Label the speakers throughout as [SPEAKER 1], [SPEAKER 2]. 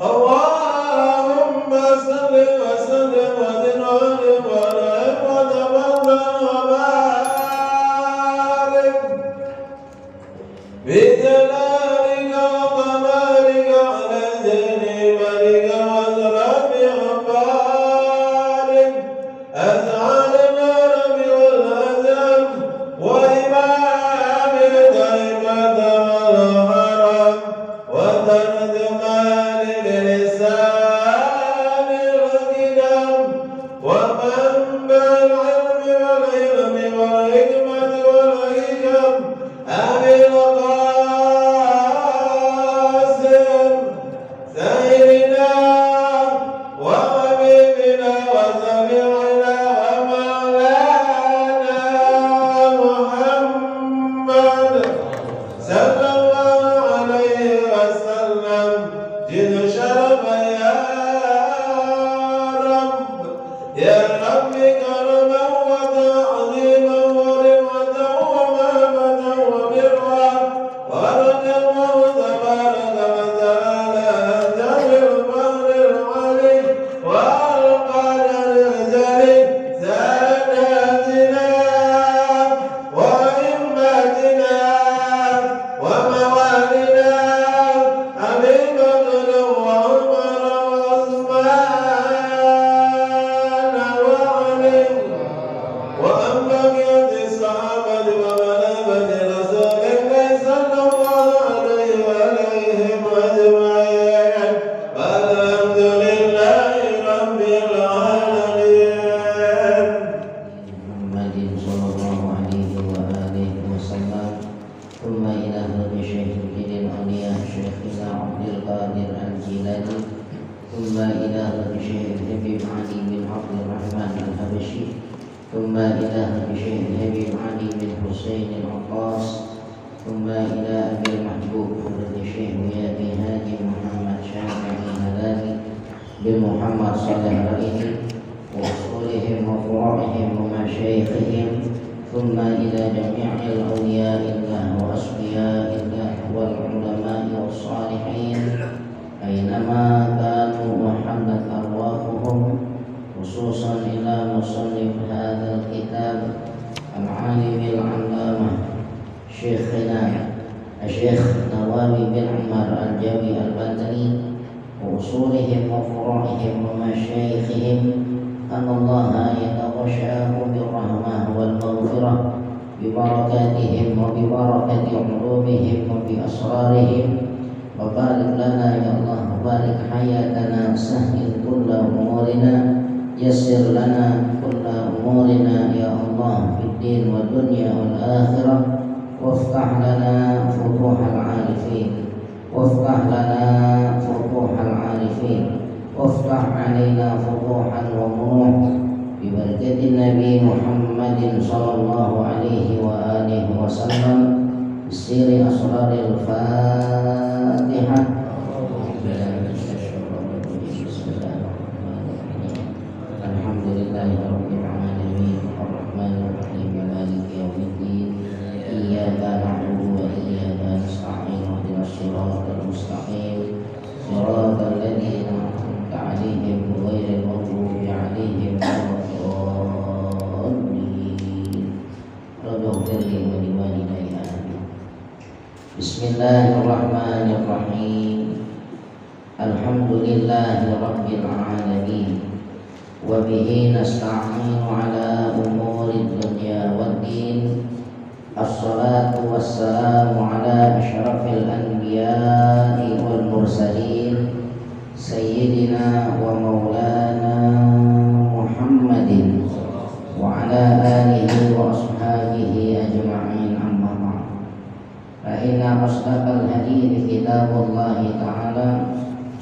[SPEAKER 1] اللهم صل وسلم وزد وبارك وتفضل وبارك بجلالك وكمالك على دين ملك وزراب وبارك أسعدنا ربي والأزم وإمام الطيبة والهرم وترجمان للسان القدم ومنبع العلم والعلم والحكمة والحكم أبي القاسم سيدنا وحبيبنا وسميعنا ومولانا محمد صلى الله عليه وسلم جد شرف يا رب كرما وتعظيما ورفعة ومهبة وبرا وردا وتبارك وتعالى أنت بالفخر العلي والقدر الجلي ساداتنا وأئمتنا وموالنا أبي بكر وعمر وعثمان وعلي وأن بقية الصحابة ومنابة رسول الله صلى الله عليه وآلهم أجمعين والحمد لله رب العالمين.
[SPEAKER 2] محمد صلى الله عليه وآله وسلم. ثم إلى هدي شيخ الأولياء شيخنا عبد القادر الجيلاني. ثم إلى هدي شيخ الحبيب علي بن عبد الرحمن الحبشي. ثم إلى هدي شيخ الحبيب علي بن حسين العطاس. ثم إلى أبي المحبوب هدي شيخ أبي هادي محمد شافعي الهلالي بن محمد صالح الرئيسي وأصولهم وفروعهم ومشايخهم. ثم إلى جميع الأولياء الله وأصفياء الله والعلماء والصالحين أينما كانوا وحلت أرواحهم، خصوصا إلى مصنف هذا الكتاب العالم العلامة شيخنا الشيخ نواوي بن عمر الجوي البدري وأصولهم وفروعهم ومشايخهم أن الله يتغشاهم بالرحمة والمغفرة ببركاتهم وببركة علومهم وبأسرارهم. وبارك لنا يا الله، بارك حياتنا، سهل كل أمورنا، يسر لنا كل أمورنا يا الله في الدين والدنيا والآخرة. وافتح لنا فتوح العارفين، وافتح لنا فتوح العارفين، وافتح علينا فتوحا ومنوح ببركة النبي محمد صلى الله عليه وآله وسلم بسير أسرار الفاتحة. الحمد لله رب العالمين الرحمن الرحيم مالك يوم الدين إياك نعبد وإياك نستعين اهدنا الصراط المستقيم صراط الذين أنعمت عليهم غير المغضوب عليهم ولا الضالين. رب اغفر لي ولوالدي آمين. بسم الله الرحمن الرحيم. الحمد لله رب العالمين وبه نستعين على أمور الدنيا والدين. الصلاة والسلام على أشرف الأنبياء والمرسلين سيدنا ومولانا محمد وعلى آله وأصحابه أجمعين. أما بعد، فإن أصدق الحديث كتاب الله تعالى،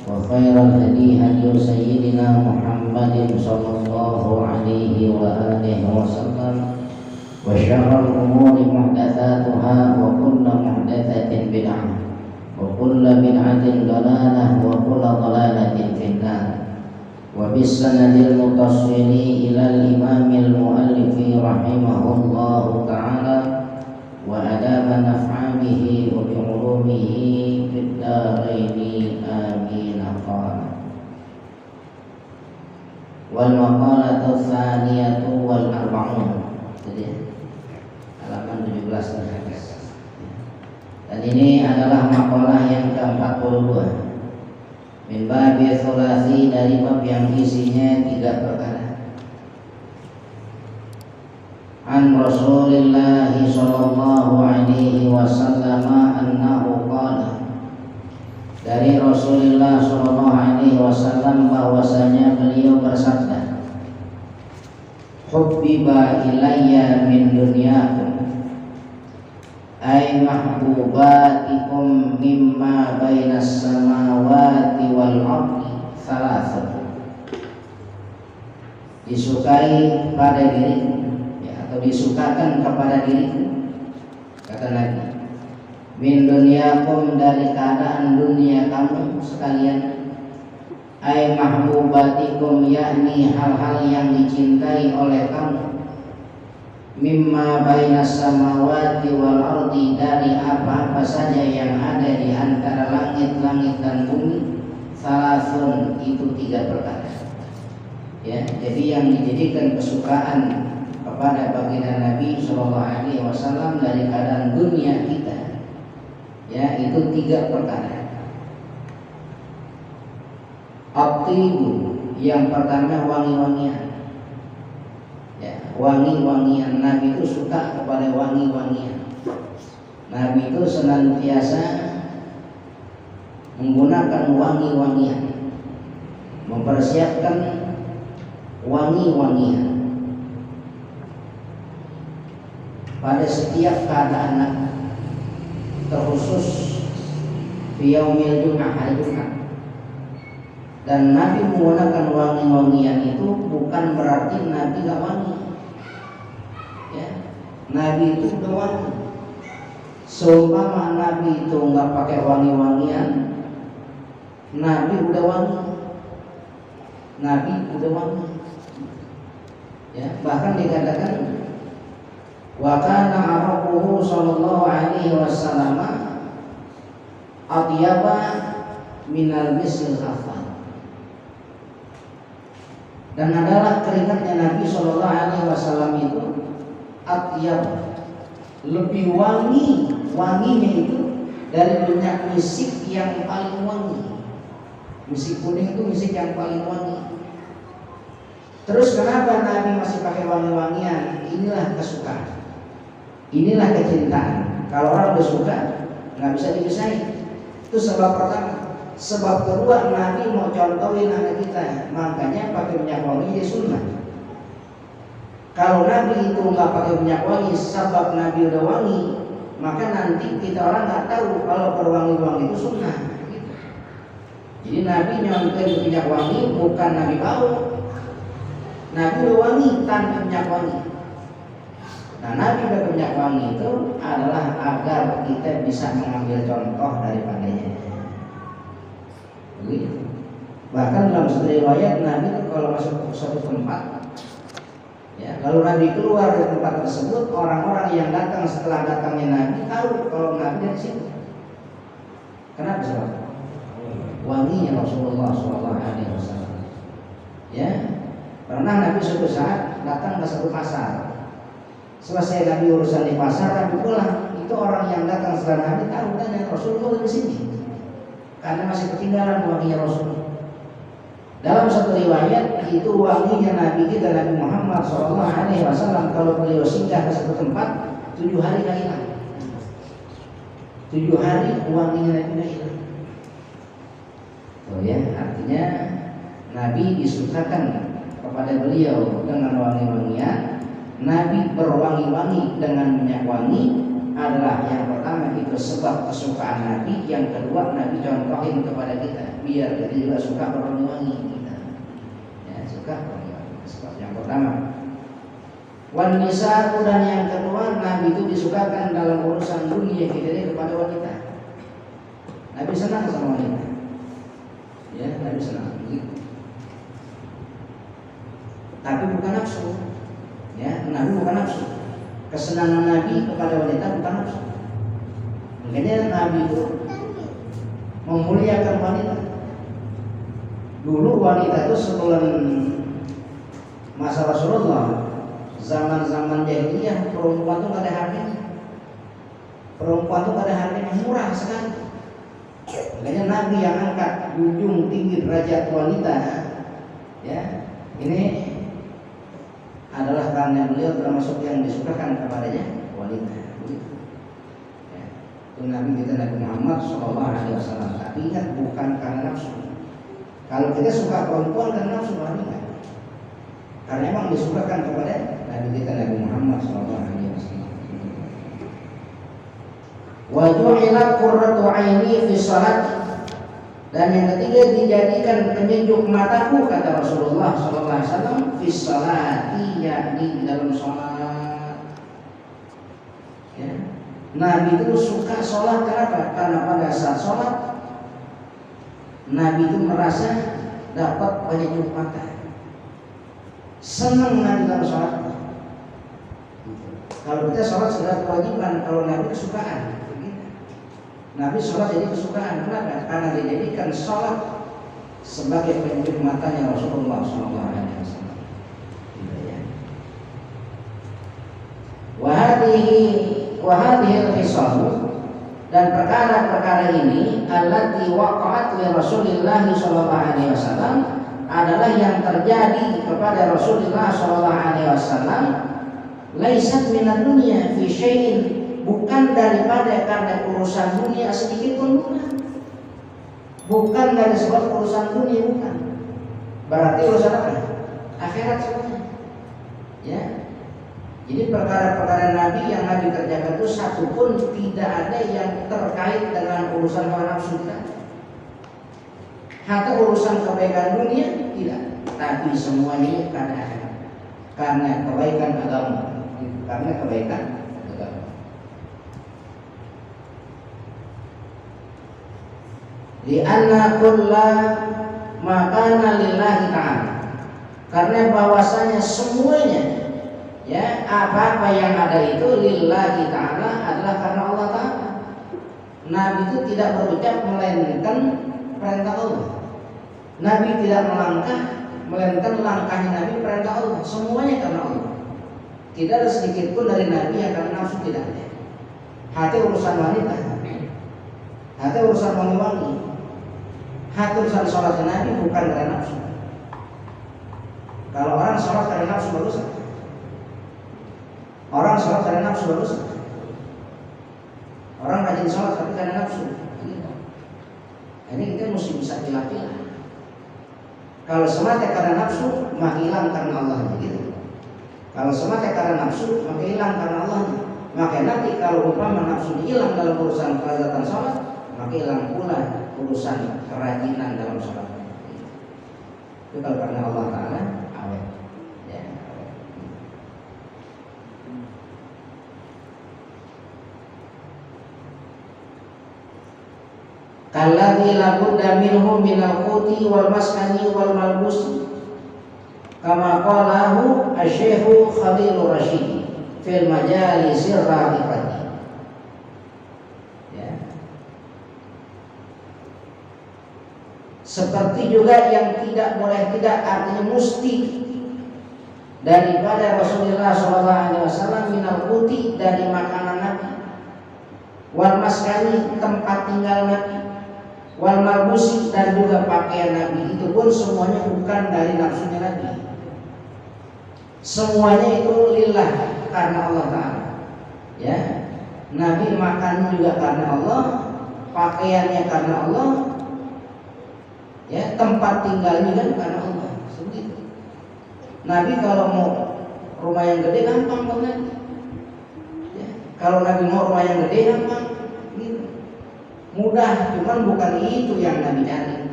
[SPEAKER 2] وخير الهدي هدي سيدنا محمد صلى الله عليه وآله وسلم، وشر الأمور محدثاتها، وكل محدثة بدعة، وكل بدعة ضلالة، وكل ضلالة في النار. وبالسند المتصل إلى الإمام المؤلف رحمه الله تعالى وأدام نفع به وبعلومه في الدارين آمين. قال tsaniyatu wal arba'un. Jadi halaman 17 hadis. Dan ini adalah makalah yang ke-42 min babi tsulasi, dari bab yang isinya 3 perkara. An Rasulillah sallallahu alaihi wasallam annahu qala, dari Rasulullah sallallahu alaihi wasallam bahwasanya beliau bersabda, hubbiba ilayya min dunyakum ay mahbubatikum mimma bainas samawati wal ardi thalathah, disukai pada diriku, ya, atau disukakan kepada diriku, kata Nabi, min dunyakum, dari keadaan dunia kamu sekalian, ay mahbubatikum, yakni hal-hal yang dicintai oleh kamu, mimma bainas samawati wal ardi, dari apa-apa saja yang ada di antara langit-langit dan bumi, salasun, itu 3 perkara. Ya, jadi yang dijadikan kesukaan kepada baginda Nabi sallallahu alaihi wasallam dari keadaan dunia kita, ya, itu 3 perkara. At-tibu, yang pertama wangi-wangian. Ya, wangi-wangian. Nabi itu suka kepada wangi-wangian. Nabi itu senantiasa menggunakan wangi-wangian, mempersiapkan wangi-wangian pada setiap keadaan Nabi, terkhusus di yaumil Jum'ah, hari Jumat. Dan Nabi menggunakan wangi-wangian itu bukan berarti Nabi gak wangi, ya. Nabi itu udah wangi. Seumpama Nabi itu nggak pakai wangi-wangian, Nabi udah wangi. Nabi udah wangi, ya. Bahkan dikatakan wa kana araquhu sallallahu alaihi wasallam atyaba minal misil afan, dan adalah keringatnya Nabi sallallahu alaihi wasallam itu atyab, lebih wangi, wanginya itu dari minyak misik yang paling wangi. Misik kuning itu misik yang paling wangi. Terus kenapa Nabi masih pakai wangi-wangian? Inilah kesukaan, inilah kecintaan. Kalau orang udah suka, nggak bisa dipisahin. Itu sebab pertama. Sebab kedua, Nabi mau contohin anak kita, makanya pakai minyak wangi dia sunnah. Kalau Nabi itu nggak pakai minyak wangi, sebab Nabi udah wangi, maka nanti kita orang nggak tahu kalau berwangi-wangi itu sunnah. Jadi Nabi nyontohin minyak wangi bukan Nabi bau. Nabi udah wangi tanpa minyak wangi. Nah, Nabi pakai minyak wangi itu adalah agar kita bisa mengambil contoh daripadanya. Begitu. Bahkan dalam satu riwayat Nabi itu kalau masuk ke suatu tempat, ya, kalau Nabi keluar dari tempat tersebut, orang-orang yang datang setelah datangnya Nabi tahu kalau Nabi dari situ. Kenapa sebab? Wanginya Rasulullah SAW. Ya, pernah Nabi suatu saat datang ke satu pasar. Selesai Nabi urusan di pasar, Nabi pulang. Itu orang yang datang setelah Nabi tahu tanya Rasulullah di sini, karena masih ketinggalan wanginya Rasul. Dalam satu riwayat itu wanginya Nabi kita, Nabi Muhammad SAW, kalau beliau singgah ke satu tempat 7 hari gak hilang. 7 hari wanginya Nabi gak hilang. Oh ya, artinya Nabi disukakan kepada beliau dengan wangi-wangian. Nabi berwangi-wangi dengan minyak wangi adalah yang pertama itu sebab kesukaan Nabi. Yang kedua, Nabi contohin kepada kita biar kita juga suka berwangi-wangi kita. Ya, suka berwangi-wangi. Sebab yang pertama. Wan nisa'u, dan yang kedua, Nabi itu disukakan dalam urusan dunia kita kepada wanita. Nabi senang sama wanita. Ya, Nabi senang begitu. Tapi bukan nafsu. Ya, Nabi bukan nafsu. Kesenangan Nabi kepada wanita bukan nafsu. Makanya Nabi itu memuliakan wanita. Dulu wanita itu sebelum Masa Rasulullah, zaman-zaman jahiliyah, perempuan tuh gak ada harganya. Perempuan tuh gak ada harganya, murah sekali. Makanya Nabi yang angkat junjung tinggi derajat wanita, ya, ini adalah karena beliau termasuk yang disukakan kepadanya wanita. Ya. Itu Nabi kita Nabi Muhammad SAW. Tapi ingat, bukan karena nafsu. Kalau kita suka perempuan karena nafsu, enggak. Karena memang disukakan kepada Nabi kita Nabi Muhammad SAW. Wa ju'ilat qurratu 'aini fi shalat. Dan yang ketiga, dijadikan penyejuk mataku, kata Rasulullah SAW, fi sholati, yakni dalam sholat. Ya. Nabi itu suka sholat, kenapa? Karena pada saat sholat Nabi itu merasa dapat penyejuk mata. Senang Nabi dalam sholat. Kalau kita sholat sudah kewajiban, kalau Nabi kesukaan. Nabi sholat jadi kesukaan. Kenapa? Karena dijadikan sholat sebagai penyejuk matanya Rasulullah SAW. Wahadihil khisal, dan perkara-perkara ini allati waqa'at li Rasulillah SAW adalah yang terjadi kepada Rasulullah SAW. Laisat minad dunya fi syai'in, bukan daripada karena urusan dunia sedikit pun, bukan dari sebab urusan dunia, bukan. Berarti urusan apa? Akhirat semuanya. Ya. Jadi perkara-perkara Nabi yang Nabi kerjakan itu satu pun tidak ada yang terkait dengan urusan hawa nafsu kita. Hatta urusan kebaikan dunia tidak, tapi semuanya karena akhirat, karena kebaikan agama, karena kebaikan agama. Li'anna kulla makana lillahi ta'ala, karena bahwasanya semuanya, ya, apa-apa yang ada itu lillahi ta'ala adalah karena Allah Ta'ala. Nabi itu tidak berucap melainkan perintah Allah. Nabi tidak melangkah melainkan langkahnya Nabi perintah Allah. Semuanya karena Allah. Tidak ada sedikit pun dari Nabi yang karena nafsu, tidak ada. Hati urusan wanita, hati urusan wangi-wangi, hati urusan sholat Nabi bukan karena nafsu. Kalau orang sholat karena nafsu bagus, orang sholat karena nafsu bagus. Orang rajin sholat tapi karena nafsu. Ini kita mesti bisa pilih-pilih. Kalau semata karena nafsu, maka hilang karena Allah. Gitu. Kalau semata karena nafsu, maka hilang karena Allah. Maka nanti kalau umpama nafsu hilang dalam urusan kelezatan sholat, maka hilang pula urusan kerajinan dalam sholat. Itu kalau karena Allah Ta'ala awet. Ya, awet. Kalladzi labudda minhu minal quti wal maskani wal malbusi, kama qalahu asy-Syaikh Khalilur Rasyid fil majalisir raqibati. Ya. Seperti juga yang tidak boleh tidak, artinya mesti, daripada Rasulullah SAW minal quti, dari makanan Nabi, wal maskani, tempat tinggal Nabi, wal malbusi, dan juga pakaian Nabi, itu pun semuanya bukan dari nafsunya Nabi. Semuanya itu lillah, karena Allah Ta'ala. Ya, Nabi makan juga karena Allah, pakaiannya karena Allah, ya, tempat tinggalnya kan karena Allah. Seperti itu. Nabi kalau mau rumah yang gede gampang banget. Ya, kalau Nabi mau rumah yang gede gampang. Mudah, cuman bukan itu yang Nabi cari.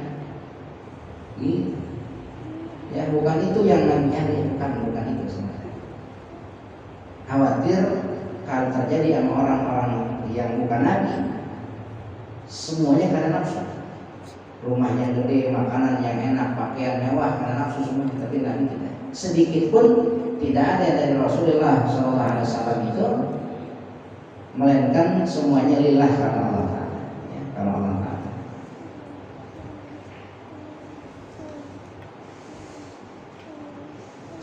[SPEAKER 2] Gitu. Ya, bukan itu yang Nabi cari, bukan itu sebenarnya. Khawatir kalau terjadi sama orang-orang yang bukan Nabi, semuanya karena nafsu. Rumah yang gede, makanan yang enak, pakaian mewah, karena nafsu semuanya. Tapi Nabi tidak. Sedikit pun tidak ada dari Rasulullah SAW itu, melainkan semuanya lillah karena Allah. Kalau Allah Ta'ala.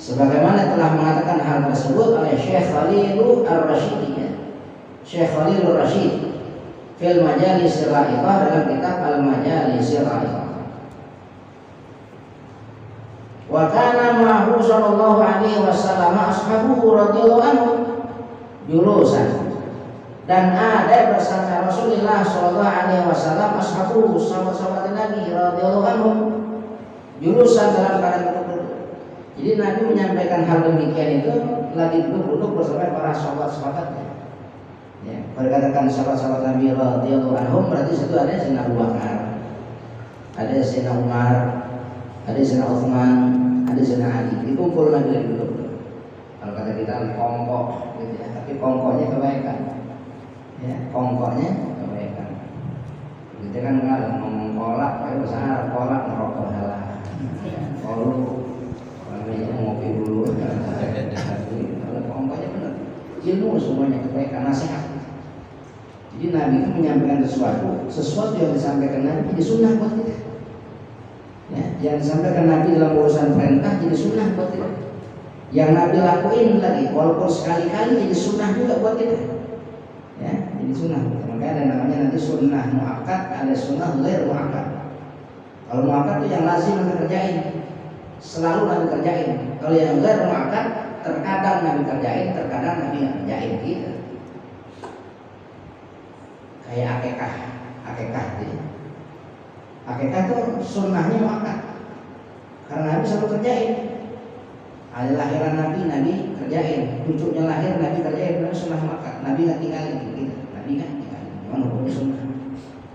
[SPEAKER 2] Sebagaimana telah mengatakan hal tersebut oleh Syekh Khalil Ar-Rasyid, ya. Syekh Khalil Ar-Rasyid fil Majalis Ra'iqah dalam kitab Al-Majalis Ra'iqah. Wa kana ma'ahu sallallahu alaihi wasallam ashabuhu radhiyallahu anhu julusan, dan ada bersama Rasulullah sallallahu alaihi wasallam ashabuhu, sahabat-sahabat Nabi radhiyallahu anhu julusan dalam keadaan duduk. Jadi Nabi menyampaikan hal demikian itu lagi duduk bersama para sahabat-sahabatnya. Ya, berkatakan sahabat-sahabat Nabi radhiyallahu anhum berarti situ ada Sayyidina Abu Bakar, ada Sayyidina Umar, ada Sayyidina Utsman, ada Sayyidina Ali. Dikumpul Nabi lagi duduk. Kalau kata kita kongkok gitu ya, tapi kongkoknya kebaikan. Ya, kongkoknya kebaikan. Kita kan kalau ngomong kolak, kayak bahasa Arab kolak ngerokok halal. Kalau namanya ngopi dulu, kalau kongkoknya benar. Ilmu semuanya kebaikan, nasihat. Jadi Nabi itu menyampaikan sesuatu yang disampaikan Nabi jadi sunnah buat kita. Ya, yang disampaikan Nabi dalam urusan perintah jadi sunnah buat kita. Yang Nabi lakuin lagi, walaupun sekali-kali jadi sunnah juga buat kita. Ya, jadi sunnah. Makanya ada namanya nanti sunnah muakkad, ada sunnah ghair muakkad. Kalau muakkad itu yang lazim Nabi kerjain, selalu Nabi kerjain. Kalau yang ghair muakkad, terkadang Nabi kerjain, terkadang Nabi nggak kerjain gitu. Kayak akekah gitu. Akekah itu sunnahnya muakkad, karena Nabi selalu kerjain. Hari lahiran Nabi kerjain, cucunya lahir Nabi kerjain, karena sunnah muakkad. Nabi nggak tinggalin gitu. Nabi nggak tinggalin, memang hukumnya sunnah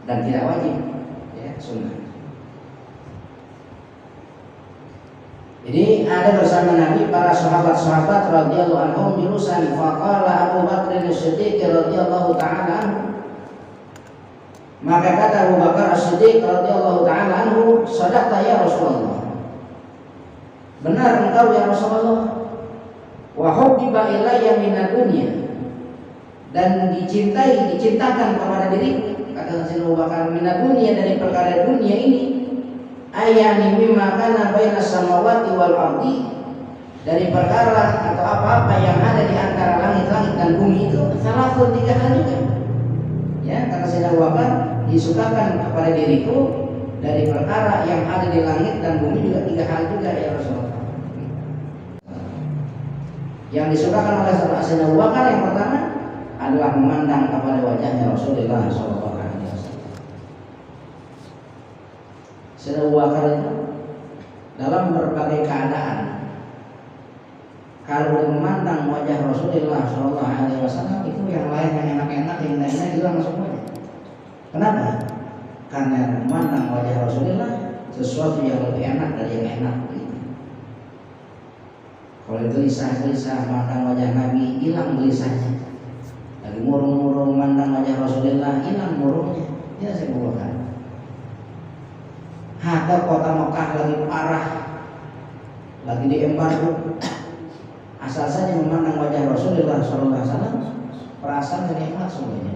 [SPEAKER 2] dan tidak wajib, ya sunnah. Jadi ada bersama Nabi para sahabat-sahabat radhiyallahu anhum julusan, faqala Abu Bakr As-Siddiq radhiyallahu taala anhu. Maka kata Abu Bakar As-Siddiq radhiyallahu taala anhu, "Shadaqta ya Rasulullah." Benar engkau ya Rasulullah. Wa hubbiba ilayya minad dunya, dan diciptakan kepada diriku, kata Sayyidina Abu Bakar, minad dunya, dari perkara dunia ini, ayani mimma kana baina samawati wal ardi, dari perkara atau apa-apa yang ada di antara langit-langit dan bumi itu, salah satu 3 hal juga. Ya, kata Sayyidina Abu Bakar, disukakan kepada diriku dari perkara yang ada di langit dan bumi juga 3 hal juga ya Rasulullah. Yang disukakan oleh Sayyidina Abu Bakar yang pertama adalah memandang kepada wajahnya Rasulullah SAW. Sayyidina Abu Bakar itu dalam berbagai keadaan, kalau memandang wajah Rasulullah SAW itu yang lain yang enak-enak, yang lainnya hilang semuanya. Kenapa? Karena memandang wajah Rasulullah sesuatu yang lebih enak dari yang enak. Kalau gelisah-gelisah memandang wajah Nabi, hilang gelisahnya. Lagi murung-murung memandang wajah Rasulullah, hilang murungnya. Ya saya bukan. Harga kota Mekah lagi parah, lagi diembargo. Asal saja memandang wajah Rasulullah SAW, perasaan dan nikmat semuanya.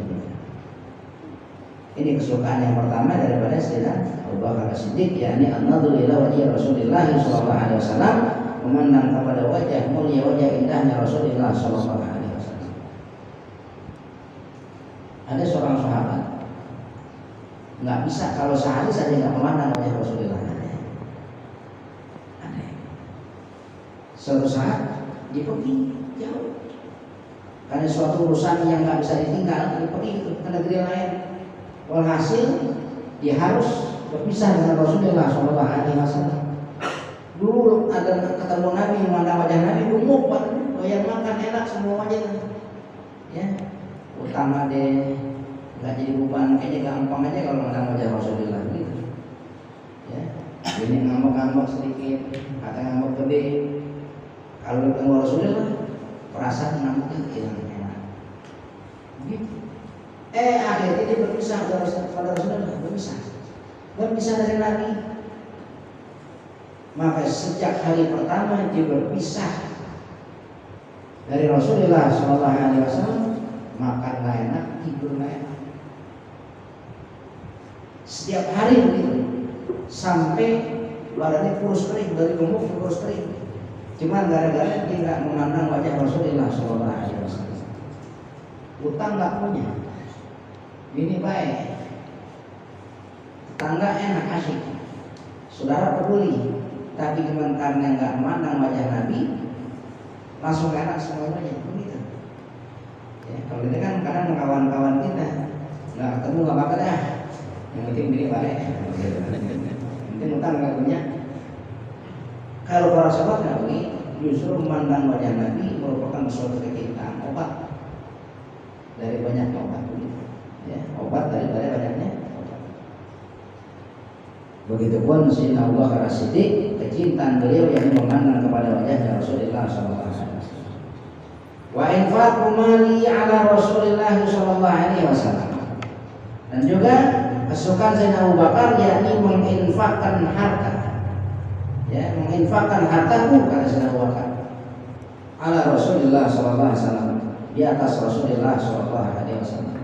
[SPEAKER 2] Ini kesukaan yang pertama daripada Sayyidina Abu Bakar As-Siddiq, yakni an-nadhru ila wajhi Rasulullah SAW, memandang kepada wajah mulia, wajah indahnya Rasulullah SAW. Ada seorang sahabat nggak bisa kalau sehari saja nggak memandang wajah Rasulullah. Ada. Suatu saat dia pergi jauh, karena suatu urusan yang nggak bisa ditinggal, dia pergi ke negeri lain. Walhasil dia harus berpisah dengan Rasulullah SAW. Dulu ada ketemu Nabi, memandang wajah Nabi, gemuk banget, doyan makan enak semua aja. Ya, utama deh, nggak jadi beban, kayaknya gampang aja kalau memandang wajah Rasulullah gitu. Ya, ini ngambek-ngambek sedikit, kata ngambek gede. Kalau ketemu Rasulullah, perasaan ngambeknya hilang enak. Gitu. Akhirnya dia berpisah pada Rasulullah, berpisah dari Nabi. Maka sejak hari pertama dia berpisah dari Rasulullah SAW, makan gak enak, tidur gak enak. Setiap hari begitu, sampai badannya kurus kering, dari gemuk kurus kering. Cuma gara-gara dia nggak memandang wajah Rasulullah SAW. Utang nggak punya, ini baik, tetangga enak asik, saudara peduli, tapi cuma karena nggak memandang wajah Nabi, langsung enak semuanya, begitu. Ya, kalau kita kan kadang kawan-kawan kita nggak ketemu nggak apa-apa dah, yang penting ini baik, yang penting utang nggak punya. Kalau para sahabat nggak begitu, justru memandang wajah Nabi merupakan suatu kecintaan, obat dari banyaknya obat, ya, obat daripada banyaknya obat. Begitupun Sayyidina Abu Bakar As-Siddiq, kecintaan beliau yang memandang kepada wajahnya Rasulullah SAW. Wa infaqu mali ala Rasulillah sallallahu alaihi wasallam. Dan juga kesukaan Sayyidina Abu Bakar yakni menginfakkan harta. Ya, menginfakkan hartaku kata Sayyidina Abu Bakar ala Rasulillah sallallahu alaihi wasallam, di atas Rasulullah sallallahu alaihi wasallam.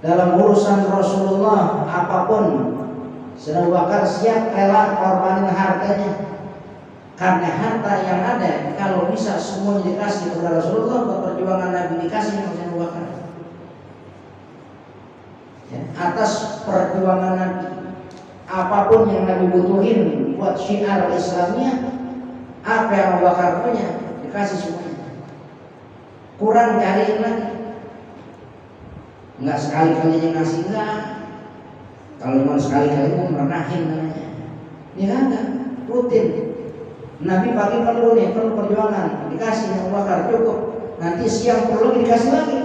[SPEAKER 2] Dalam urusan Rasulullah apapun Sayyidina Abu Bakar siap rela korbanin hartanya. Karena harta yang ada kalau bisa semuanya dikasih kepada Rasulullah, buat perjuangan Nabi dikasih kepada Abu Bakar. Ya, atas perjuangan Nabi, apapun yang Nabi butuhin buat syiar Islamnya, apa yang Abu Bakar punya dikasih semuanya. Kurang cariin lagi. Enggak sekali-kali ngasih, enggak. Kalau cuma sekali-kali itu merenahin namanya. Ya enggak, rutin. Nabi pagi perlu perjuangan, dikasih Abu Bakar cukup. Nanti siang perlu dikasih lagi,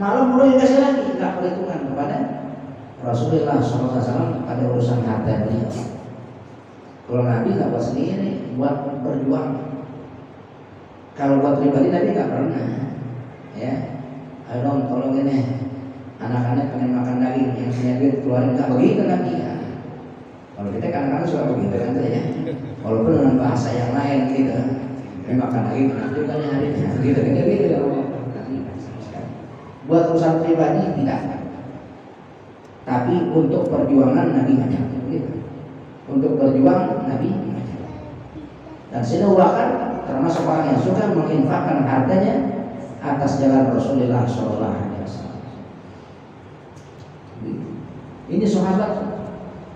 [SPEAKER 2] malam perlu dikasih lagi. Enggak perhitungan kepada Rasulullah SAW pada urusan harta beliau. Kalau Nabi nggak buat sendiri, buat berjuang. Kalau buat pribadi Nabi nggak pernah. Ya, ayo dong tolong ini, anak-anak pengen makan daging, yang punya duit keluarin, nggak begitu Nabi. Ya. Kalau kita kadang-kadang suka begitu kan ya. Walaupun dengan bahasa yang lain gitu, makan lagi juga nih hari ini, gitu. Buat urusan pribadi tidak, tapi untuk perjuangan Nabi ngajak, gitu. Untuk berjuang Nabi ngajak. Dan Sayyidina Abu Bakar termasuk orang yang suka menginfakkan hartanya atas jalan Rasulullah SAW. Ini sahabat.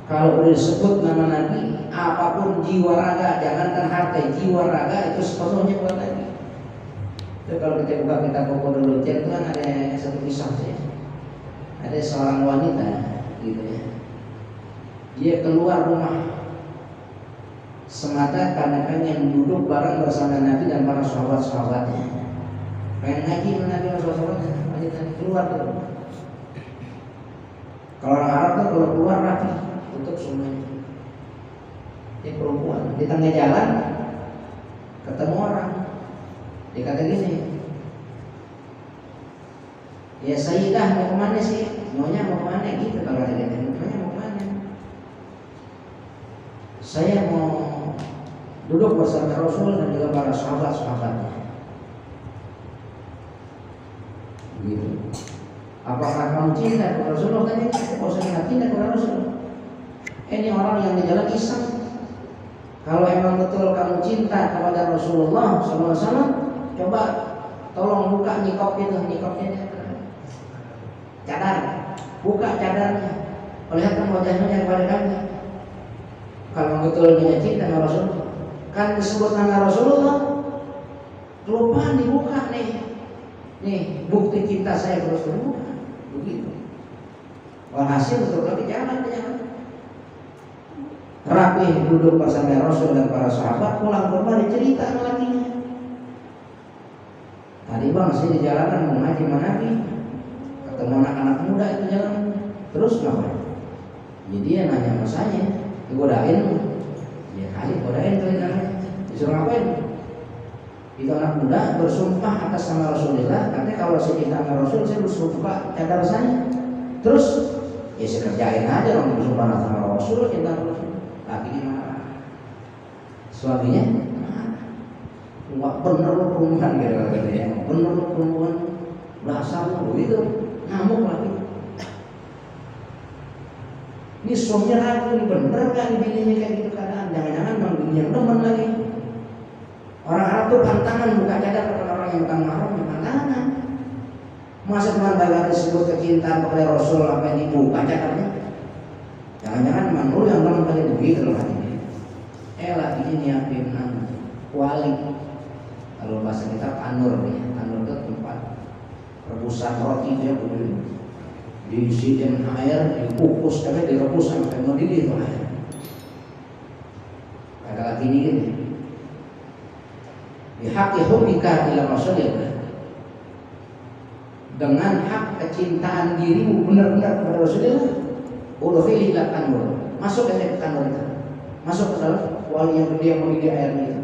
[SPEAKER 2] Kalau boleh disebut nama Nabi, apapun jiwa raga, jangankan harta, jiwa raga itu sepenuhnya buat Nabi. Itu kalau kita buka kitab Bukhari itu kan ada satu kisah ya. Ada seorang wanita, gitu ya. Dia keluar rumah semata karena pengen duduk bareng bersama Nabi dan para sahabat-sahabatnya. Pengen ngaji dengan Nabi dan sahabat-sahabatnya. Wanita keluar tuh. Kalau orang Arab tuh kalau keluar rapi, tutup semuanya. Dia perempuan di tengah jalan ketemu orang, dia kata gini, ya Sayyidah mau kemana sih? Maunya mau kemana gitu kalau kata dia, maunya mau kemana? Saya mau duduk bersama Rasul dan juga para sahabat-sahabatnya. Gitu. Apakah kamu cinta kepada Rasulullah? Tanya, kau sangat cinta kepada Rasulullah. Ini orang yang di jalan iseng. Kalau emang betul kamu cinta kepada Rasulullah SAW, coba tolong buka nikop itu, nikopnya cadar, buka cadarnya, perlihatkan wajahnya kepada kami. Kalau betul dia cinta sama Rasulullah, kan disebut nama Rasulullah, kelupaan dibuka nih bukti cinta saya kepada Rasulullah, begitu. Walhasil betul lagi jalan. Rapi duduk bersama Rasul dan para sahabat, pulang ke rumah dicerita sama lakinya. Tadi bang saya di jalanan mau ngaji sama Nabi, ketemu anak-anak muda itu jalan, terus ngapain? Jadi dia nanya sama saya, digodain, ya kali godain tuh namanya, disuruh ngapain? Itu anak muda bersumpah atas nama Rasulullah, katanya kalau saya cinta sama Rasul saya bersumpah cadar saya. Terus ya saya kerjain aja orang bersumpah atas nama Rasul, cinta sama Rasul. Lakinya marah, suaminya nggak bener lo perempuan gitu ya, bener lo perempuan, dasar lo gitu, ngamuk lagi. Ini suaminya ragu, ini bener nggak bininya kayak gitu keadaan, jangan-jangan bang bini yang demen lagi. Itu pantangan buka cadar kepada orang yang bukan mahram, pantangan. Masa cuma dalam disebut kecintaan kepada Rasul apa yang dibuka cadarnya? Jangan-jangan manul yang orang paling begitu loh hatinya. Lagi ini nyiapin kuali. Kalau bahasa kita tanur ya, tanur itu tempat rebusan roti dia begini. Diisi dengan air, dikukus, tapi direbus sampai mendidih itu air. Ada lagi ini gini. Bihaqi hubbika ila Rasulillah. Dengan hak kecintaan dirimu benar-benar kepada Rasulullah, udkhili ila tanur. Masuk ke tanur itu. Masuk ke dalam wali yang gede yang mendidih airnya itu.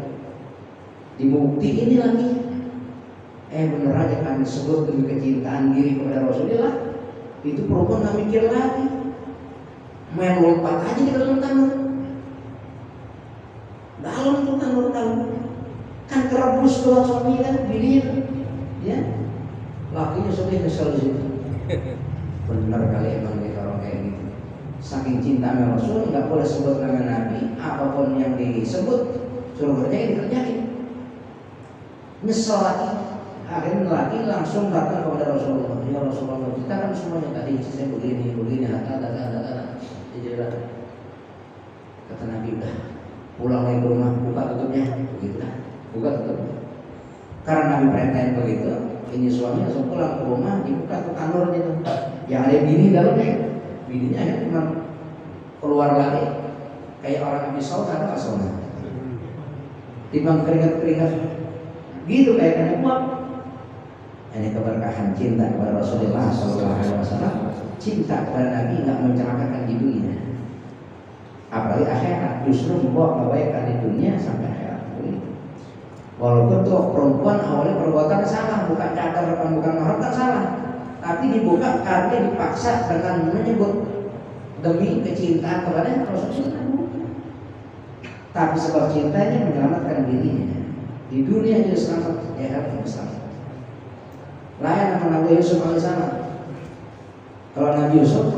[SPEAKER 2] Dibuktiin ini lagi. Bener aja kan disebut demi kecintaan diri kepada Rasulullah. Itu perempuan nggak mikir lagi, main lompat aja di dalam tanur. Dalam tuh tanur kan kerebus doang suami kan, bininya, ya. Lakinya sudah kesel di situ. Bener kali emang kita orang kayak gitu. Saking cinta sama Rasul nggak boleh sebut nama Nabi, apapun yang disebut suruh kerjain dikerjain. Nyesel lagi. Akhirnya laki langsung datang kepada Rasulullah. Ya Rasulullah, kita kan semuanya tadi saya begini, ada. Jadi kata Nabi udah pulang lagi ke rumah, buka tutupnya, begitu lah, buka tutupnya. Karena Nabi perintahin begitu, ini suami langsung pulang ke rumah, dibuka tuh tanurnya tuh. Yang ada bini dalamnya, bininya akhirnya cuma keluar lagi kayak orang habis sauna atau sauna. Timbang keringat, gitu kayak kena uap. Ini keberkahan cinta kepada Rasulullah SAW. Cinta kepada Nabi nggak mencelakakan di dunia, apalagi akhirat, justru membawa kebaikan di dunia sampai akhirat. Walaupun tuh perempuan awalnya perbuatan salah, bukan cadar, bukan mahram kan salah, tapi dibuka karena dipaksa dengan menyebut demi kecintaan kepada Rasulullah. Tapi sebab cintanya menyelamatkan dirinya di dunia juga selamat, di akhirat juga selamat. Lain sama Nabi Yusuf alaihissalam. Kalau Nabi Yusuf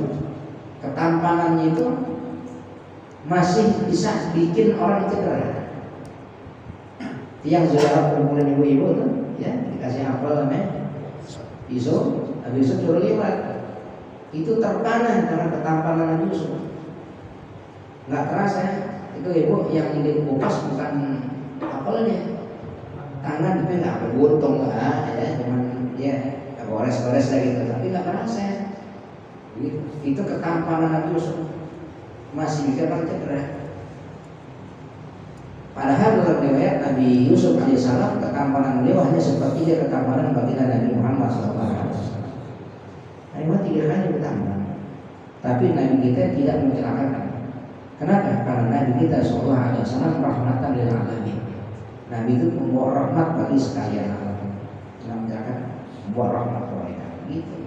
[SPEAKER 2] ketampanannya itu masih bisa bikin orang cedera. Yang sudah kumpulin ibu-ibu tuh, ya dikasih apel namanya Yusuf, Nabi Yusuf suruh liwat. Itu terpana karena ketampangan Nabi Yusuf. Nggak terasa itu ibu yang dikupas bukan apelnya, tangan tapi nggak beruntung lah ya, cuman ya gores-gores lagi gitu, tapi nggak berasa. Itu ketampanan Nabi Yusuf masih bisa cedera. Padahal dalam riwayat Nabi Yusuf alaihissalam ketampanan beliau hanya seperti ketampanan baginda Nabi Muhammad SAW. Hanya 3 kali bertambah. Tapi Nabi kita tidak mencelakakan. Kenapa? Karena Nabi kita SAW rahmatan lil alamin. Nabi itu membawa rahmat bagi sekalian alam. Tidak mencelakakan, membawa rahmat kepada gitu.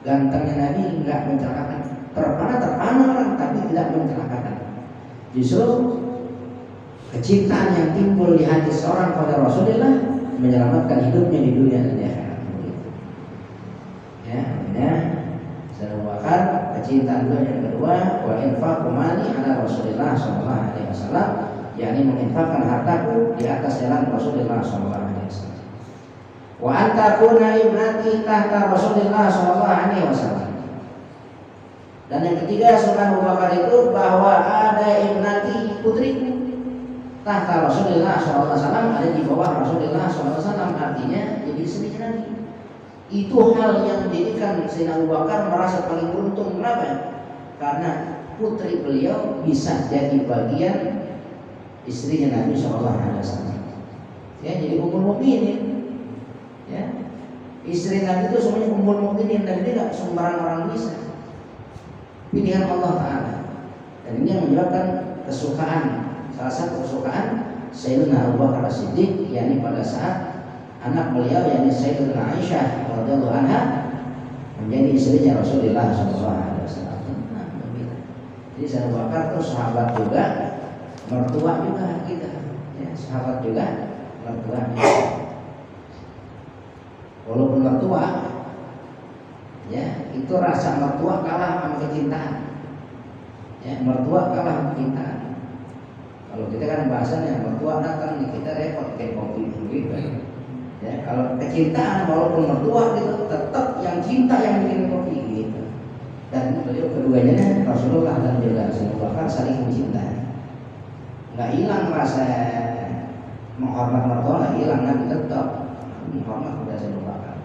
[SPEAKER 2] Gantengnya Nabi enggak mencelakakan. Terpana orang, tapi tidak mencelakakan. Justru kecintaan yang timbul di hati seorang pada Rasulullah menyelamatkan hidupnya di dunia dan di akhirat. Ya, saya Bakar kecintaan beliau yang kedua, wa infaqu mali ala Rasulullah sallallahu alaihi wasallam, yakni menginfakkan hartaku di atas jalan Rasulullah sallallahu alaihi wasallam. Wa antakuna ibnati tahta Rasulullah sallallahu alaihi wasallam. Dan yang ketiga sunnah Abu Bakar itu bahwa ada ibnati putriku tahta Rasulullah sallallahu alaihi wasallam, ada di bawah Rasulullah sallallahu alaihi wasallam, artinya jadi istrinya Nabi. Itu hal yang menjadikan Sayyidina Abu Bakar merasa paling beruntung. Kenapa? Karena putri beliau bisa jadi bagian istrinya Nabi sallallahu alaihi wasallam. Ya, jadi ummul mukminin. Ya. Istri Nabi itu semuanya ummul mukminin, dan dia enggak sembarang orang bisa. Pilihan Allah Ta'ala. Dan ini yang menyebabkan kesukaan, salah satu kesukaan Sayyidina Abu Bakar As-Siddiq, yakni pada saat anak beliau yakni Sayyidatina Aisyah radhiyallahu anha menjadi istrinya Rasulullah SAW. Jadi Sayyidina Abu Bakar itu sahabat juga, mertua juga kita, ya, sahabat juga, mertua juga. Walaupun mertua, ya itu rasa mertua kalah sama kecintaan. Ya, mertua kalah sama kecintaan. Kalau kita kan bahasanya mertua datang nih kita repot kayak kopi gitu. Ya, kalau kecintaan walaupun mertua gitu tetap yang cinta yang bikin kopi gitu. Dan beliau keduanya Rasulullah dan juga Abu Bakar saling mencintai. Nggak hilang rasa menghormat mertua, nggak hilang, Nabi tetap menghormat kepada Abu Bakar.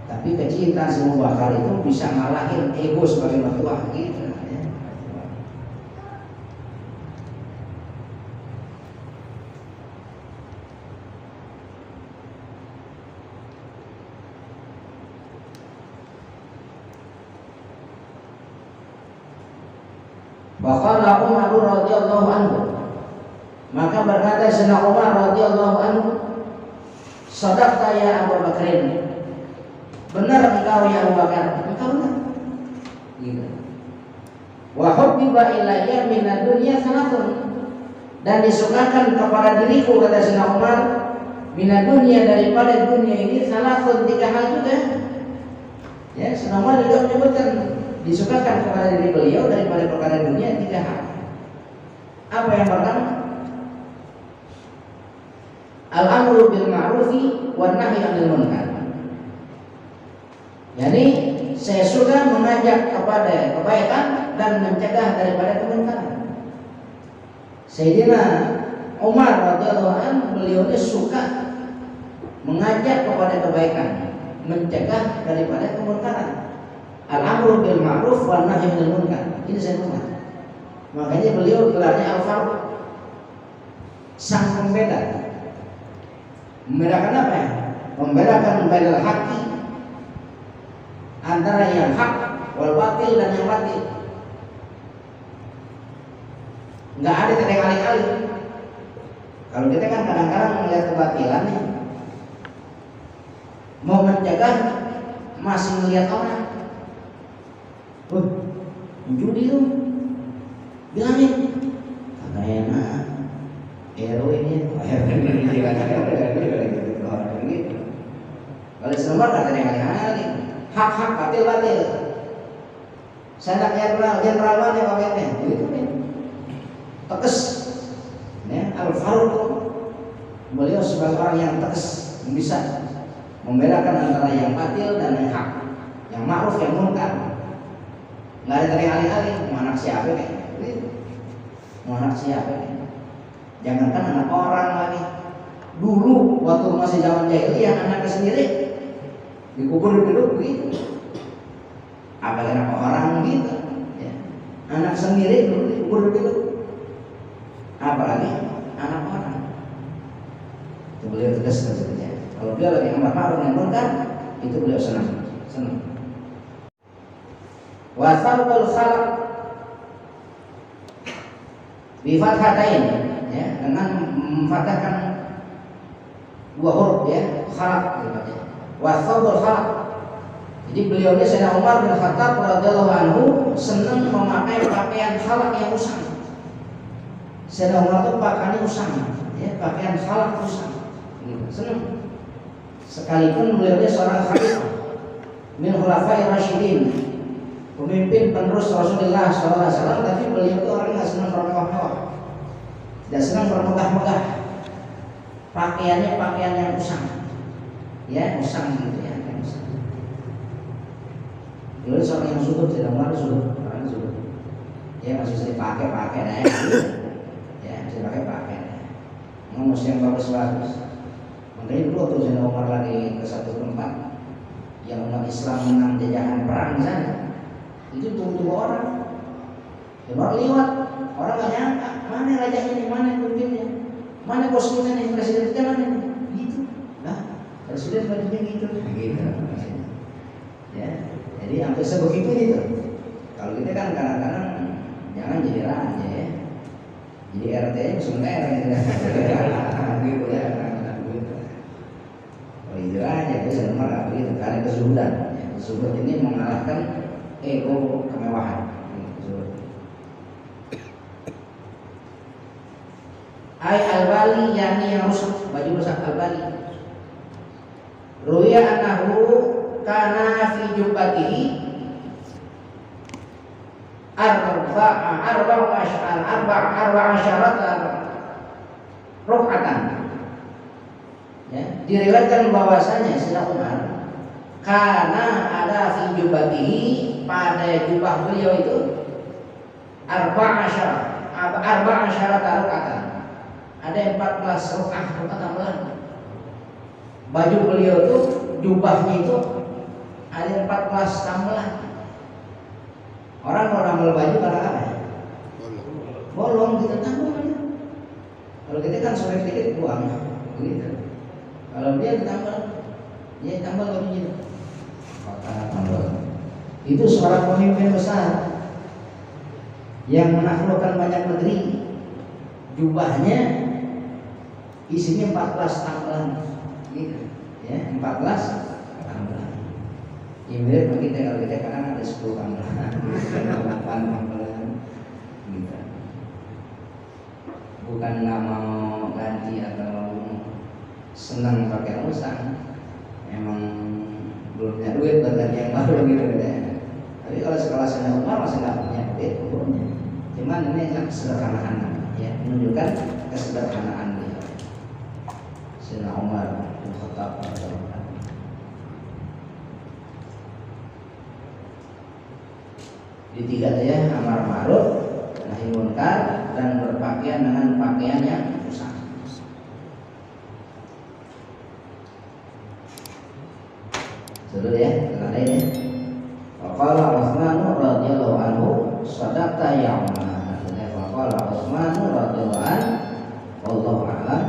[SPEAKER 2] Tapi kecintaan Abu Bakar itu bisa ngalahin ego sebagai mertua gitu. Ya. Waqala Umar radhiyallahu anhu, maka berkata Sayyidina Umar radhiyallahu anhu, sadaqta ya Abu Bakrin, benar engkau ya Abu Bakar, engkau benar. Gitu. Wa hubbiba ilayya minad dunya sanatun, dan disukakan kepada diriku kata Sayyidina Umar minad dunya daripada dunia ini sanatun 3 hal juga. Ya, Sayyidina Umar juga menyebutkan disukakan kepada diri beliau daripada perkara dunia 3 hal. Apa yang pertama? Al-amru bil ma'rufi wan nahyi 'anil munkar. Jadi saya suka mengajak kepada kebaikan dan mencegah daripada kemungkaran. Sayyidina Umar radhiyallahu anhu beliau suka mengajak kepada kebaikan, mencegah daripada kemungkaran. Al-amru bil ma'ruf wan nahyi 'anil munkar. Ini saya Umar. Makanya beliau gelarnya Al-Faruq, sang pembeda. Membedakan apa ya? Membedakan bainal haqqi, antara yang hak wal batil dan yang batil. Enggak ada tadeng alih-alih. Kalau kita kan kadang-kadang melihat kebatilan nih, mau mencegah masih melihat orang. Judi tuh bilangin kagak enak, heroin itu, kalau selembar kata yang kali-kali hak batil. Saya nak jenderal mana pakainya, itu nih tegas. Ya, Al-Faruq beliau sebagai orang yang tegas, bisa membedakan antara yang batil dan yang hak, yang ma'ruf yang munkar. Nggak ada tadi alih-alih mau anak siapa kayak gitu. Mau anak siapa kayak. Jangankan anak orang lagi. Dulu waktu masih zaman jahiliyah anaknya sendiri dikubur hidup gitu. Apalagi anak orang gitu. Ya. Anak sendiri dulu dikubur hidup. Apalagi anak orang. Itu beliau tegas saja. Kalau beliau lagi amar ma'ruf nahi munkar, itu beliau senang. Wasabul khalaq bifathatain, ya, dengan memfathahkan 2 huruf ya, khalaq gitu. Wasabul khalaq. Jadi beliau ini Sayyidina Umar bin Khattab radhiyallahu anhu senang memakai pakaian khalaq yang usang. Sayyidina Umar itu pakaiannya usang, ya, pakaian khalaq usang. Gitu. Senang. Sekalipun beliau ini seorang khalifah min khulafai rasyidin, pemimpin penerus Rasulullah SAW, tapi beliau itu orang nggak senang bermewah-mewah, tidak senang bermegah-megah. Pakaiannya pakaian yang usang, ya usang gitu ya, yang usang. Beliau seorang yang zuhud, tidak mau zuhud, orang zuhud. Ya masih bisa dipakai nah, ya masih pakai. Mau yang bagus-bagus. Makanya dulu waktu Sayyidina Umar lagi ke satu tempat yang umat Islam menang jajahan perang di sana, itu tunggu orang, baru lewat, orang nggak nyangka, mana rajanya nih, mana pemimpinnya, mana bos kita nih, presiden kita mana nih, gitu, nah presiden bajunya gitu, ya, jadi hampir sebegitu gitu. Kalau kita kan kadang-kadang jangan jadi raja ya, jadi RT sebentar gitu ya, kalau itu aja itu sebenarnya begitu, karena kesudahan, kesudahan ini mengalahkan ego kemewahan. Ai al-bali yakni yang rusak, baju rusak al-bali. Ruya anahu kana fi jubbatihi arba'a asyarata ruk'atan. Ya, diriwayatkan bahwasanya Sayyidina Umar karena ada fi jubatihi, pada jubah beliau itu arba'a asyarata ruk'atan. Ada 14 ruk'ah, tambahan. Baju beliau itu, jubahnya itu ada 14 tambahan. Orang kalau nambal baju karena apa ya? Bolong kita tambah aja. Kalau kita kan sobek dikit buang, begitu. Kalau dia ditambal, dia tambal bajunya itu. Tambal. Itu seorang pemimpin besar yang menaklukkan banyak negeri. Jubahnya isinya 14 tambalan, gitu. Ya, 14 tambalan. Ya mirip begitu, kalau kita kadang ada 10 tambalan, 8 tambalan, gitu. Bukan nggak mau ganti atau senang pakai usang, emang belum punya duit buat ganti yang baru gitu ya. Tapi kalau sekolah Sayyidina Umar masih nggak punya duit umurnya. Cuman ini kan kesederhanaan, ya, menunjukkan kesederhanaan dia. Sayyidina Umar bin Khattab. Di tiga ya, amar ma'ruf, nahi munkar, dan berpakaian dengan pakaian yang rusak. Sudah ya, kita lain ya. Waqala Utsman radhiyallahu anhu, sadaqta ya Umar. Waqala Utsman radhiyallahu anhu, wallahu a'lam.